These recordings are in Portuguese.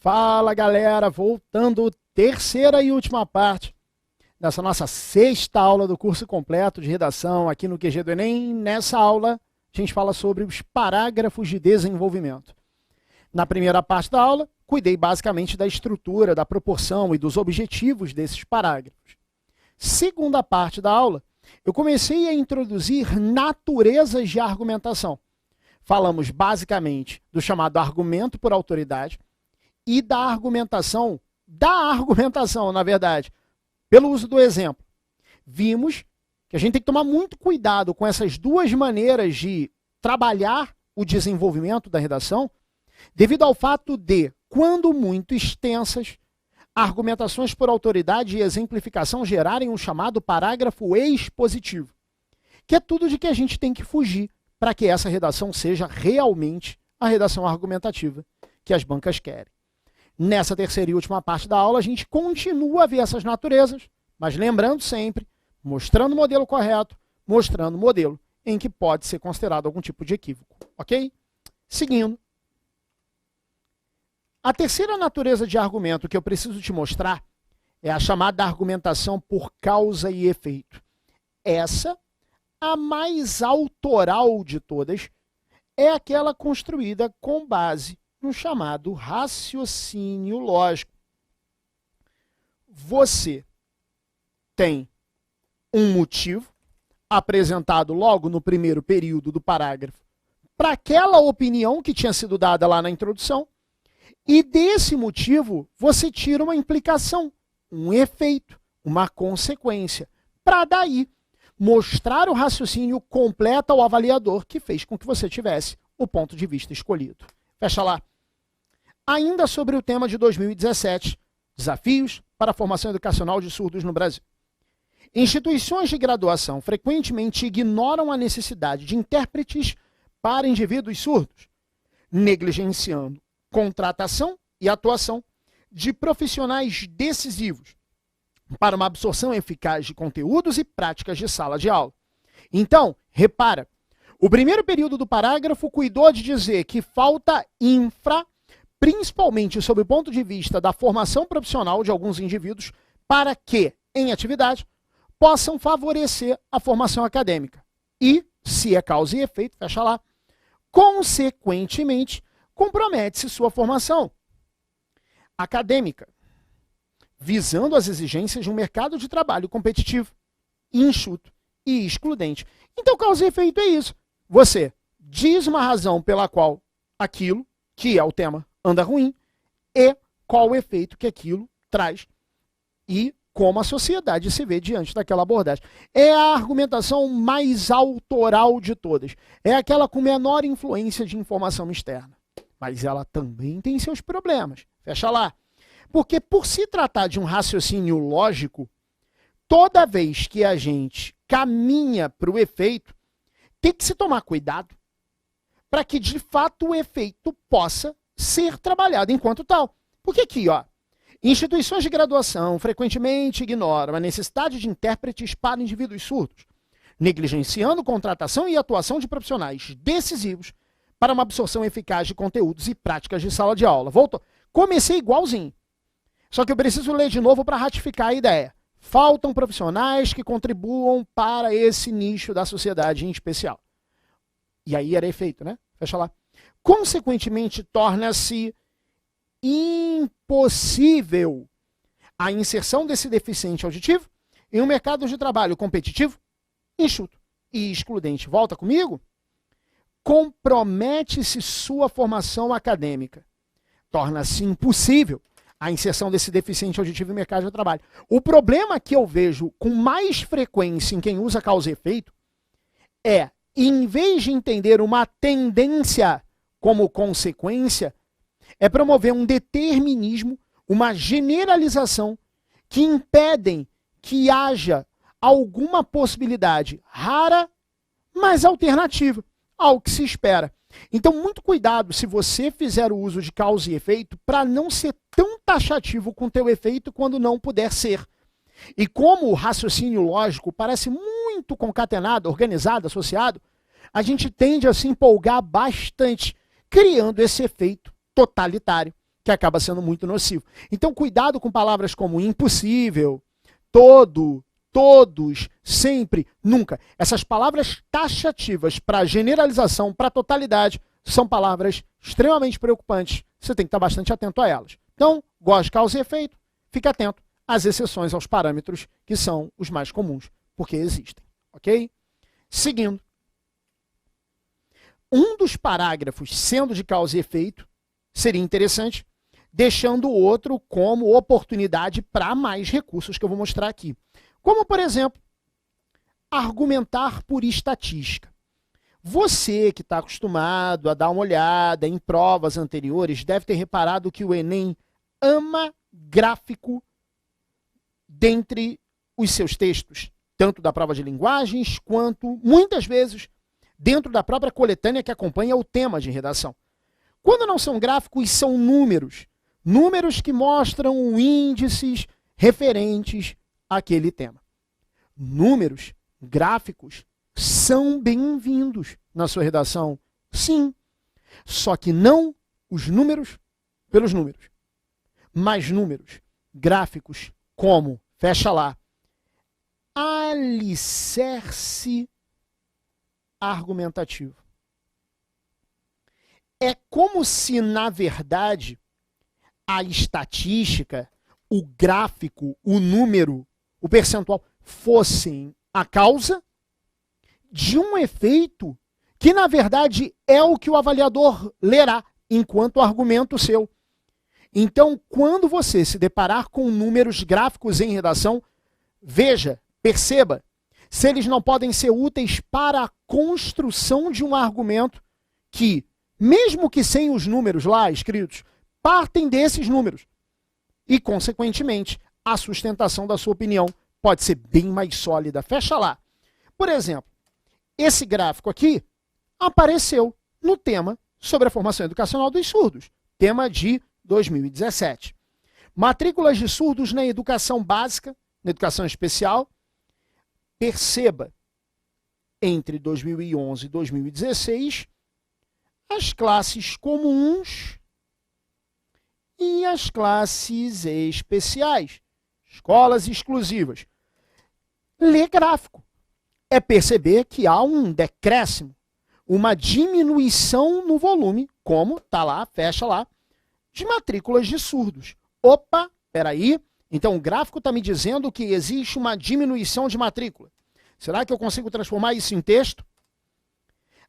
Fala galera, voltando, terceira e última parte dessa nossa sexta aula do curso completo de redação aqui no QG do Enem. Nessa aula a gente fala sobre os parágrafos de desenvolvimento. Na primeira parte da aula, cuidei basicamente da estrutura, da proporção e dos objetivos desses parágrafos. Segunda parte da aula, eu comecei a introduzir naturezas de argumentação. Falamos basicamente do chamado argumento por autoridade e da argumentação, na verdade, pelo uso do exemplo. Vimos que a gente tem que tomar muito cuidado com essas duas maneiras de trabalhar o desenvolvimento da redação, devido ao fato de, quando muito extensas, argumentações por autoridade e exemplificação gerarem um chamado parágrafo expositivo, que é tudo de que a gente tem que fugir para que essa redação seja realmente a redação argumentativa que as bancas querem. Nessa terceira e última parte da aula, a gente continua a ver essas naturezas, mas lembrando sempre, mostrando o modelo correto, mostrando o modelo em que pode ser considerado algum tipo de equívoco, ok? Seguindo. A terceira natureza de argumento que eu preciso te mostrar é a chamada argumentação por causa e efeito. Essa, a mais autoral de todas, é aquela construída com base no chamado raciocínio lógico. Você tem um motivo apresentado logo no primeiro período do parágrafo para aquela opinião que tinha sido dada lá na introdução, e desse motivo você tira uma implicação, um efeito, uma consequência, para daí mostrar o raciocínio completo ao avaliador que fez com que você tivesse o ponto de vista escolhido. Fecha lá. Ainda sobre o tema de 2017, desafios para a formação educacional de surdos no Brasil. Instituições de graduação frequentemente ignoram a necessidade de intérpretes para indivíduos surdos, negligenciando contratação e atuação de profissionais decisivos para uma absorção eficaz de conteúdos e práticas de sala de aula. Então, repara, o primeiro período do parágrafo cuidou de dizer que falta principalmente sob o ponto de vista da formação profissional de alguns indivíduos, para que, em atividade, possam favorecer a formação acadêmica. E, se é causa e efeito, fecha lá, consequentemente, compromete-se sua formação acadêmica, visando as exigências de um mercado de trabalho competitivo, enxuto e excludente. Então, causa e efeito é isso. Você diz uma razão pela qual aquilo, que é o tema, anda ruim, e qual o efeito que aquilo traz e como a sociedade se vê diante daquela abordagem. É a argumentação mais autoral de todas. É aquela com menor influência de informação externa. Mas ela também tem seus problemas. Fecha lá. Porque por se tratar de um raciocínio lógico, toda vez que a gente caminha para o efeito, tem que se tomar cuidado para que, de fato, o efeito possa ser trabalhado enquanto tal. Porque aqui, ó, instituições de graduação frequentemente ignoram a necessidade de intérpretes para indivíduos surdos, negligenciando contratação e atuação de profissionais decisivos para uma absorção eficaz de conteúdos e práticas de sala de aula. Voltou. Comecei igualzinho. Só que eu preciso ler de novo para ratificar a ideia. Faltam profissionais que contribuam para esse nicho da sociedade em especial. E aí era efeito, né? Fecha lá. Consequentemente, torna-se impossível a inserção desse deficiente auditivo em um mercado de trabalho competitivo, enxuto e excludente. Volta comigo? Compromete-se sua formação acadêmica. Torna-se impossível a inserção desse deficiente auditivo no mercado de trabalho. O problema que eu vejo com mais frequência em quem usa causa e efeito é, em vez de entender uma tendência como consequência, é promover um determinismo, uma generalização que impedem que haja alguma possibilidade rara, mas alternativa ao que se espera. Então, muito cuidado se você fizer o uso de causa e efeito para não ser tão taxativo com o teu efeito quando não puder ser. E como o raciocínio lógico parece muito concatenado, organizado, associado, a gente tende a se empolgar bastante, criando esse efeito totalitário que acaba sendo muito nocivo. Então, cuidado com palavras como impossível, todo, todos, sempre, nunca. Essas palavras taxativas para generalização, para totalidade, são palavras extremamente preocupantes. Você tem que estar bastante atento a elas. Então, gosto de causa e efeito, fique atento às exceções aos parâmetros que são os mais comuns, porque existem, ok? Seguindo. Um dos parágrafos sendo de causa e efeito seria interessante, deixando o outro como oportunidade para mais recursos que eu vou mostrar aqui. Como, por exemplo, argumentar por estatística. Você que está acostumado a dar uma olhada em provas anteriores deve ter reparado que o Enem ama gráfico dentre os seus textos, tanto da prova de linguagens quanto, muitas vezes, dentro da própria coletânea que acompanha o tema de redação. Quando não são gráficos, são números. Números que mostram índices referentes àquele tema. Números, gráficos, são bem-vindos na sua redação, sim. Só que não os números pelos números, mas números, gráficos, como, fecha lá, alicerce argumentativo. É como se, na verdade, a estatística, o gráfico, o número, o percentual, fossem a causa de um efeito que, na verdade, é o que o avaliador lerá enquanto argumento seu. Então, quando você se deparar com números gráficos em redação, veja, perceba, se eles não podem ser úteis para a construção de um argumento que, mesmo que sem os números lá escritos, partem desses números. E, consequentemente, a sustentação da sua opinião pode ser bem mais sólida. Fecha lá. Por exemplo, esse gráfico aqui apareceu no tema sobre a formação educacional dos surdos, tema de 2017. Matrículas de surdos na educação básica, na educação especial. Perceba, entre 2011 e 2016, as classes comuns e as classes especiais, escolas exclusivas. Ler gráfico é perceber que há um decréscimo, uma diminuição no volume, como está lá, fecha lá, de matrículas de surdos. Opa, peraí, então o gráfico está me dizendo que existe uma diminuição de matrícula. Será que eu consigo transformar isso em texto?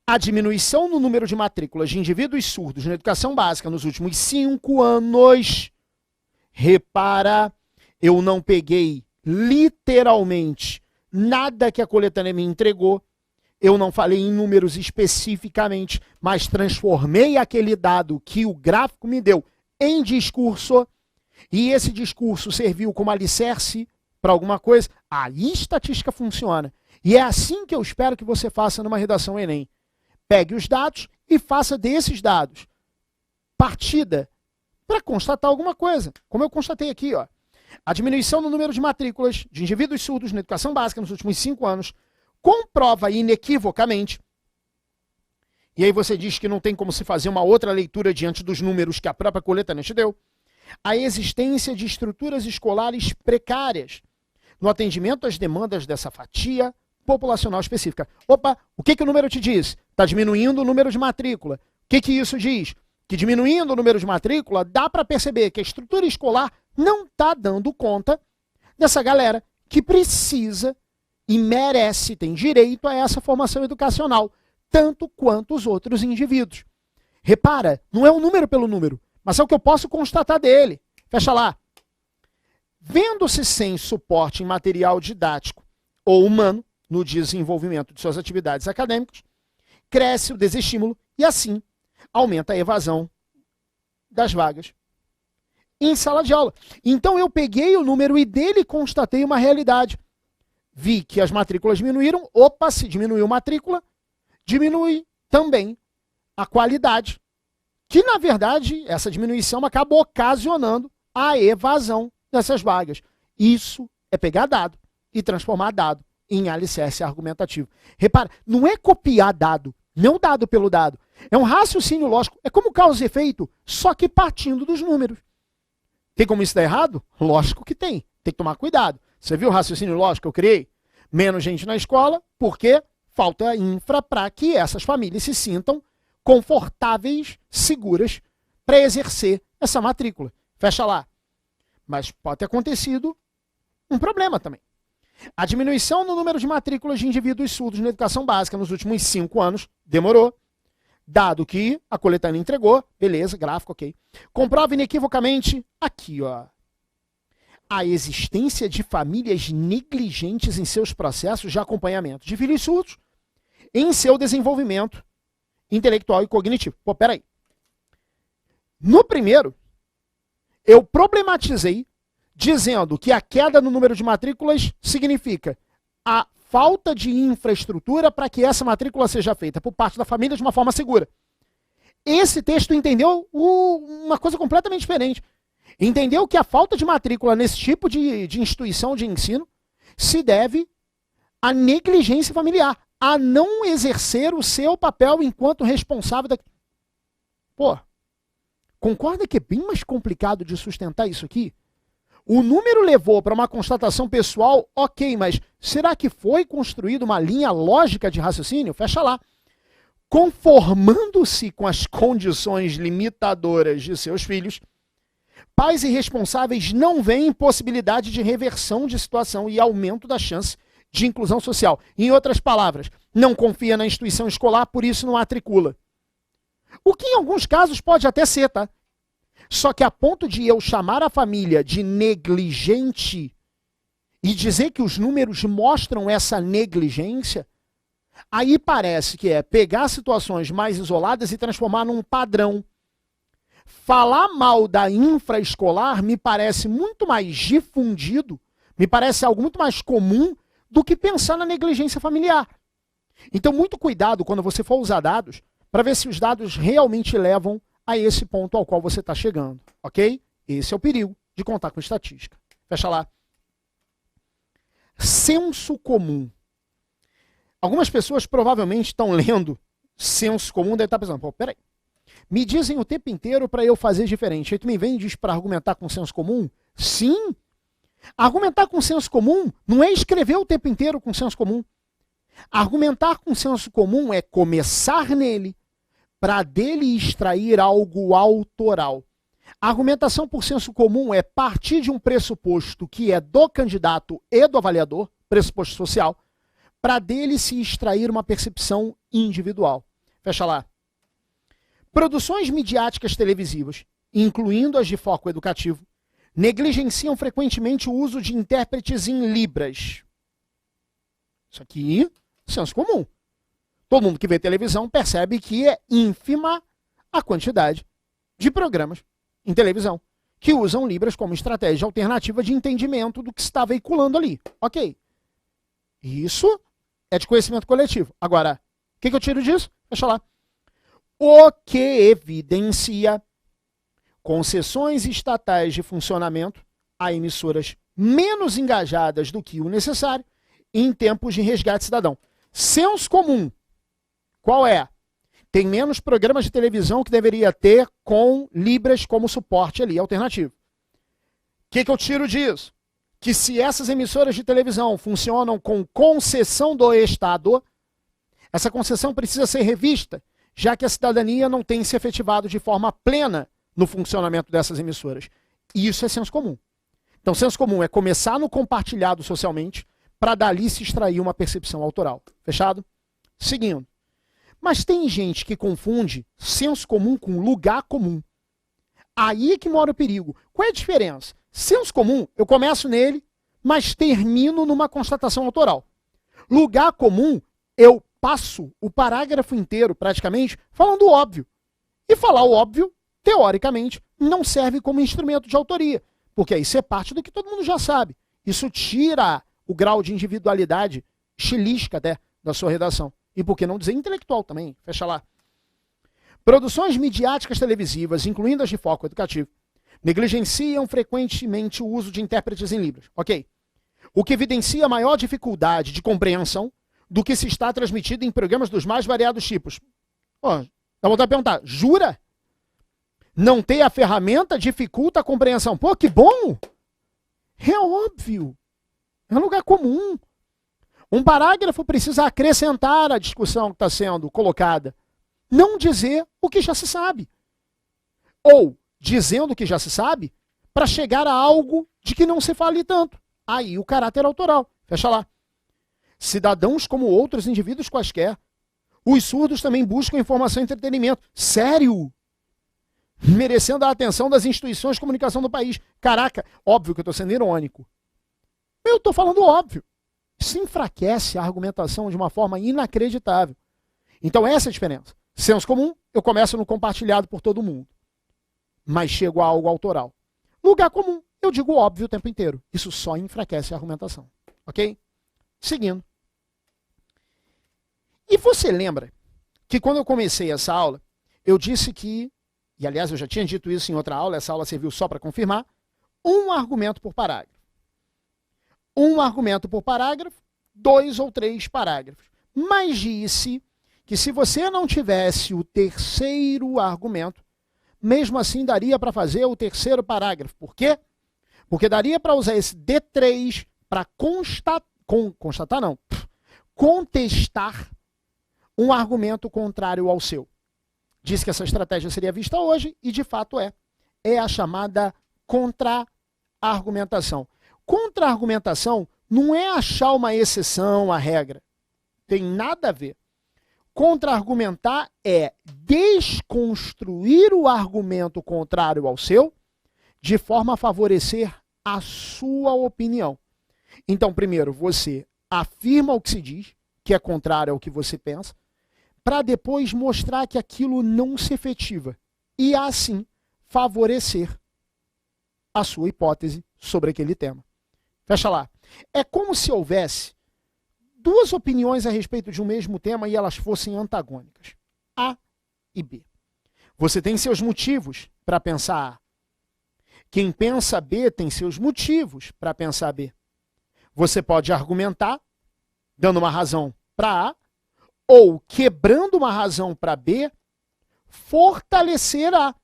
A diminuição no número de matrículas de indivíduos surdos na educação básica nos últimos 5 anos. Repara, eu não peguei literalmente nada que a coletânea me entregou. Eu não falei em números especificamente, mas transformei aquele dado que o gráfico me deu em discurso. E esse discurso serviu como alicerce para alguma coisa. Aí a estatística funciona. E é assim que eu espero que você faça numa redação Enem. Pegue os dados e faça desses dados partida para constatar alguma coisa. Como eu constatei aqui, ó. A diminuição no número de matrículas de indivíduos surdos na educação básica nos últimos 5 anos comprova inequivocamente, e aí você diz que não tem como se fazer uma outra leitura diante dos números que a própria coletânea te deu, a existência de estruturas escolares precárias no atendimento às demandas dessa fatia populacional específica. Opa, o que o número te diz? Está diminuindo o número de matrícula. O que isso diz? Que diminuindo o número de matrícula, dá para perceber que a estrutura escolar não está dando conta dessa galera que precisa e merece, tem direito a essa formação educacional, tanto quanto os outros indivíduos. Repara, não é um número pelo número, mas é o que eu posso constatar dele. Fecha lá. Vendo-se sem suporte em material didático ou humano no desenvolvimento de suas atividades acadêmicas, cresce o desestímulo e, assim, aumenta a evasão das vagas em sala de aula. Então, eu peguei o número e dele constatei uma realidade. Vi que as matrículas diminuíram. Opa, se diminuiu a matrícula, diminui também a qualidade. Que, na verdade, essa diminuição acaba ocasionando a evasão dessas vagas. Isso é pegar dado e transformar dado em alicerce argumentativo. Repara, não é copiar dado, não dado pelo dado. É um raciocínio lógico. É como causa e efeito, só que partindo dos números. Tem como isso dar errado? Lógico que tem. Tem que tomar cuidado. Você viu o raciocínio lógico que eu criei? Menos gente na escola, porque falta infra para que essas famílias se sintam confortáveis, seguras, para exercer essa matrícula. Fecha lá. Mas pode ter acontecido um problema também. A diminuição no número de matrículas de indivíduos surdos na educação básica nos últimos 5 anos demorou, dado que a coletânea entregou, beleza, gráfico, ok. Comprova inequivocamente aqui, ó, a existência de famílias negligentes em seus processos de acompanhamento de filhos surdos em seu desenvolvimento intelectual e cognitivo. Pô, peraí. No primeiro, eu problematizei dizendo que a queda no número de matrículas significa a falta de infraestrutura para que essa matrícula seja feita por parte da família de uma forma segura. Esse texto entendeu uma coisa completamente diferente. Entendeu que a falta de matrícula nesse tipo de instituição de ensino se deve à negligência familiar, a não exercer o seu papel enquanto responsável da... Pô, concorda que é bem mais complicado de sustentar isso aqui? O número levou para uma constatação pessoal, ok, mas será que foi construída uma linha lógica de raciocínio? Fecha lá. Conformando-se com as condições limitadoras de seus filhos, pais irresponsáveis não veem possibilidade de reversão de situação e aumento da chance de inclusão social. Em outras palavras, não confia na instituição escolar, por isso não matricula. O que em alguns casos pode até ser, tá? Só que a ponto de eu chamar a família de negligente e dizer que os números mostram essa negligência, aí parece que é pegar situações mais isoladas e transformar num padrão. Falar mal da infraescolar me parece muito mais difundido, me parece algo muito mais comum do que pensar na negligência familiar. Então, muito cuidado quando você for usar dados, para ver se os dados realmente levam a esse ponto ao qual você está chegando, ok? Esse é o perigo de contar com estatística. Fecha lá. Senso comum. Algumas pessoas provavelmente estão lendo senso comum, deve estar pensando, pô, peraí, me dizem o tempo inteiro para eu fazer diferente. Aí tu me vem e diz para argumentar com senso comum? Sim. Argumentar com senso comum não é escrever o tempo inteiro com senso comum. Argumentar com senso comum é começar nele, para dele extrair algo autoral. A argumentação por senso comum é partir de um pressuposto que é do candidato e do avaliador, pressuposto social, para dele se extrair uma percepção individual. Fecha lá. Produções midiáticas televisivas, incluindo as de foco educativo, negligenciam frequentemente o uso de intérpretes em libras. Isso aqui, senso comum. Todo mundo que vê televisão percebe que é ínfima a quantidade de programas em televisão que usam libras como estratégia alternativa de entendimento do que se está veiculando ali. Ok. Isso é de conhecimento coletivo. Agora, o que eu tiro disso? Deixa lá. O que evidencia concessões estatais de funcionamento a emissoras menos engajadas do que o necessário em tempos de resgate cidadão. Senso comum. Qual é? Tem menos programas de televisão que deveria ter com libras como suporte ali, alternativo. O que eu tiro disso? Que se essas emissoras de televisão funcionam com concessão do Estado, essa concessão precisa ser revista, já que a cidadania não tem se efetivado de forma plena no funcionamento dessas emissoras. E isso é senso comum. Então, senso comum é começar no compartilhado socialmente, para dali se extrair uma percepção autoral. Fechado? Seguindo. Mas tem gente que confunde senso comum com lugar comum. Aí é que mora o perigo. Qual é a diferença? Senso comum, eu começo nele, mas termino numa constatação autoral. Lugar comum, eu passo o parágrafo inteiro, praticamente, falando o óbvio. E falar o óbvio, teoricamente, não serve como instrumento de autoria, porque isso é parte do que todo mundo já sabe. Isso tira o grau de individualidade estilística até da sua redação. E por que não dizer intelectual também? Fecha lá. Produções midiáticas televisivas, incluindo as de foco educativo, negligenciam frequentemente o uso de intérpretes em libras. Ok. O que evidencia maior dificuldade de compreensão do que se está transmitido em programas dos mais variados tipos. Ó, dá vontade de perguntar, jura? Não ter a ferramenta dificulta a compreensão. Pô, que bom! É óbvio. É um lugar comum. Um parágrafo precisa acrescentar a discussão que está sendo colocada. Não dizer o que já se sabe. Ou, dizendo o que já se sabe, para chegar a algo de que não se fale tanto. Aí o caráter autoral. Fecha lá. Cidadãos como outros indivíduos quaisquer. Os surdos também buscam informação e entretenimento. Sério? Merecendo a atenção das instituições de comunicação do país. Caraca, óbvio que eu estou sendo irônico. Eu estou falando óbvio. Isso enfraquece a argumentação de uma forma inacreditável. Então essa é a diferença. Senso comum, eu começo no compartilhado por todo mundo. Mas chego a algo autoral. Lugar comum, eu digo óbvio o tempo inteiro. Isso só enfraquece a argumentação. Ok? Seguindo. E você lembra que quando eu comecei essa aula, eu disse que, e aliás eu já tinha dito isso em outra aula, essa aula serviu só para confirmar, um argumento por parágrafo. Um argumento por parágrafo, 2 ou 3 parágrafos. Mas disse que se você não tivesse o terceiro argumento, mesmo assim daria para fazer o terceiro parágrafo. Por quê? Porque daria para usar esse D3 para contestar um argumento contrário ao seu. Disse que essa estratégia seria vista hoje e de fato é. É a chamada contra-argumentação. Contra-argumentação não é achar uma exceção à regra. Tem nada a ver. Contra-argumentar é desconstruir o argumento contrário ao seu de forma a favorecer a sua opinião. Então, primeiro, você afirma o que se diz, que é contrário ao que você pensa, para depois mostrar que aquilo não se efetiva e, assim, favorecer a sua hipótese sobre aquele tema. Fecha lá. É como se houvesse duas opiniões a respeito de um mesmo tema e elas fossem antagônicas. A e B. Você tem seus motivos para pensar A. Quem pensa B tem seus motivos para pensar B. Você pode argumentar, dando uma razão para A, ou quebrando uma razão para B, fortalecer A.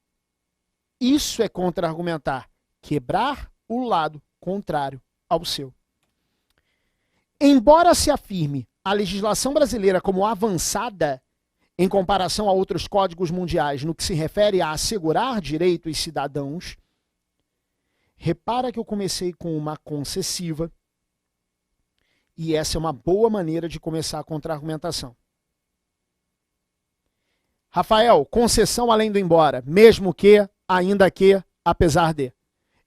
Isso é contra-argumentar. Quebrar o lado contrário ao seu. Embora se afirme a legislação brasileira como avançada em comparação a outros códigos mundiais no que se refere a assegurar direitos cidadãos, repara que eu comecei com uma concessiva e essa é uma boa maneira de começar a contra-argumentação. Rafael, concessão além do embora, mesmo que, ainda que, apesar de.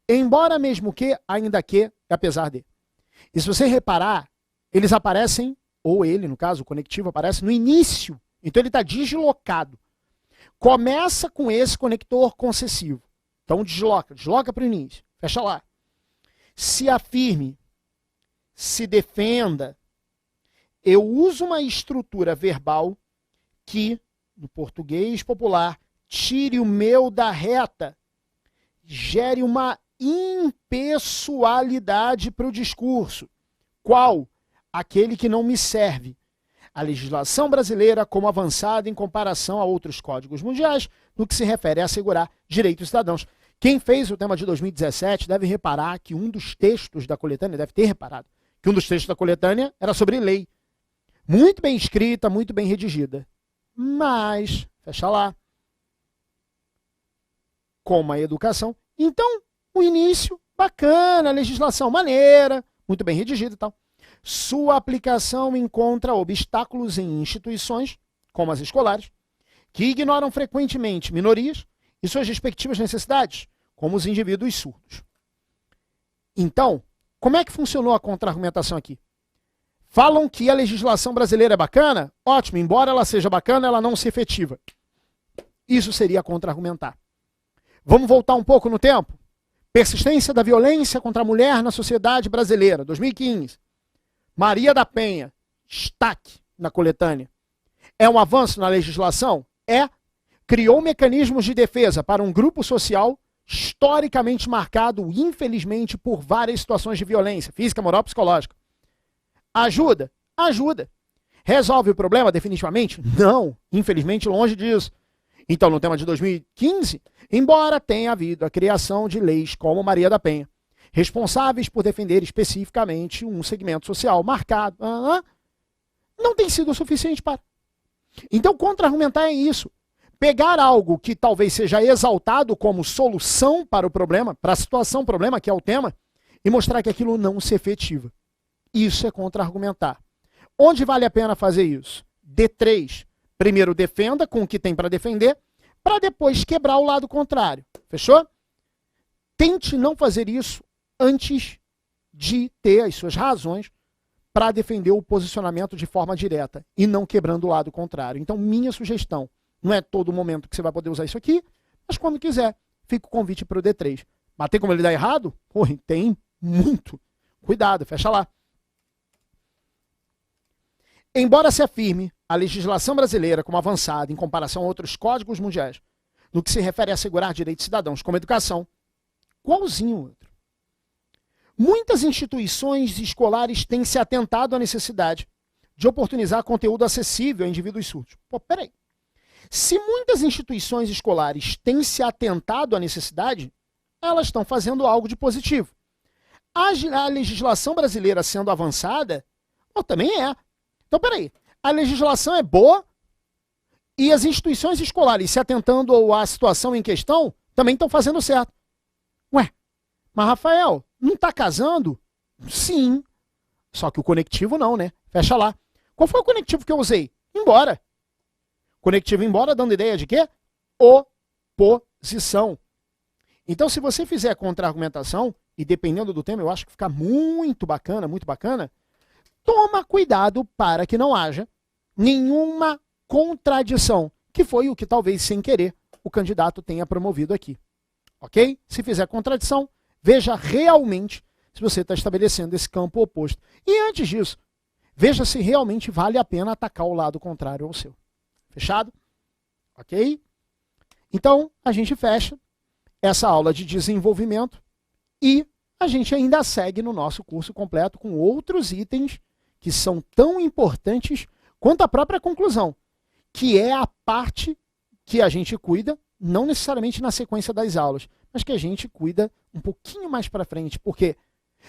Embora, mesmo que, ainda que, apesar de. E se você reparar, eles aparecem, ou ele, no caso, o conectivo, aparece no início. Então ele está deslocado. Começa com esse conector concessivo. Então desloca para o início. Fecha lá. Se afirme, se defenda. Eu uso uma estrutura verbal que, no português popular, tire o meu da reta, gere uma impessoalidade para o discurso. Qual? Aquele que não me serve. A legislação brasileira como avançada em comparação a outros códigos mundiais no que se refere a assegurar direitos cidadãos. Quem fez o tema de 2017 deve reparar que um dos textos da coletânea, deve ter reparado, que um dos textos da coletânea era sobre lei. Muito bem escrita, muito bem redigida. Mas, fecha lá, como a educação. Então, o início, bacana, legislação maneira, muito bem redigida e tal. Sua aplicação encontra obstáculos em instituições, como as escolares, que ignoram frequentemente minorias e suas respectivas necessidades, como os indivíduos surdos. Então, como é que funcionou a contra-argumentação aqui? Falam que a legislação brasileira é bacana? Ótimo, embora ela seja bacana, ela não se efetiva. Isso seria contra-argumentar. Vamos voltar um pouco no tempo? Persistência da violência contra a mulher na sociedade brasileira, 2015. Maria da Penha, destaque na coletânea. É um avanço na legislação? É. Criou mecanismos de defesa para um grupo social historicamente marcado, infelizmente, por várias situações de violência, física, moral, psicológica. Ajuda? Ajuda. Resolve o problema definitivamente? Não, infelizmente longe disso. Então, no tema de 2015, embora tenha havido a criação de leis como Maria da Penha, responsáveis por defender especificamente um segmento social marcado, não tem sido o suficiente para. Então, contra-argumentar é isso. Pegar algo que talvez seja exaltado como solução para o problema, para a situação problema, que é o tema, e mostrar que aquilo não se efetiva. Isso é contra-argumentar. Onde vale a pena fazer isso? D3. Primeiro defenda com o que tem para defender, para depois quebrar o lado contrário. Fechou? Tente não fazer isso antes de ter as suas razões para defender o posicionamento de forma direta e não quebrando o lado contrário. Então, minha sugestão, não é todo momento que você vai poder usar isso aqui, mas quando quiser, fica o convite para o D3. Mas tem como ele dar errado? Porra, tem muito. Cuidado, fecha lá. Embora se afirme a legislação brasileira como avançada em comparação a outros códigos mundiais, no que se refere a assegurar direitos de cidadãos como educação, igualzinho o outro. Muitas instituições escolares têm se atentado à necessidade de oportunizar conteúdo acessível a indivíduos surdos. Pô, peraí. Se muitas instituições escolares têm se atentado à necessidade, elas estão fazendo algo de positivo. A legislação brasileira sendo avançada, também é. Então, peraí. A legislação é boa e as instituições escolares se atentando à situação em questão também estão fazendo certo. Ué, mas Rafael, não está casando? Sim. Só que o conectivo não, né? Fecha lá. Qual foi o conectivo que eu usei? Embora. Conectivo embora dando ideia de quê? Oposição. Então, se você fizer contra-argumentação, e dependendo do tema, eu acho que fica muito bacana, toma cuidado para que não haja nenhuma contradição, que foi o que talvez sem querer o candidato tenha promovido aqui. Ok? Se fizer contradição, veja realmente se você está estabelecendo esse campo oposto. E antes disso, veja se realmente vale a pena atacar o lado contrário ao seu. Fechado? Ok? Então, a gente fecha essa aula de desenvolvimento e a gente ainda segue no nosso curso completo com outros itens que são tão importantes quanto a própria conclusão, que é a parte que a gente cuida, não necessariamente na sequência das aulas, mas que a gente cuida um pouquinho mais para frente, porque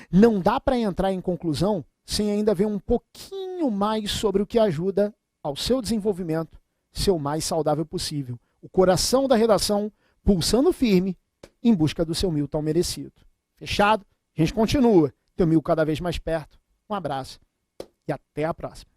não dá para entrar em conclusão sem ainda ver um pouquinho mais sobre o que ajuda ao seu desenvolvimento ser o mais saudável possível. O coração da redação pulsando firme em busca do seu 1000 tão merecido. Fechado? A gente continua. Teu 1000 cada vez mais perto. Um abraço e até a próxima.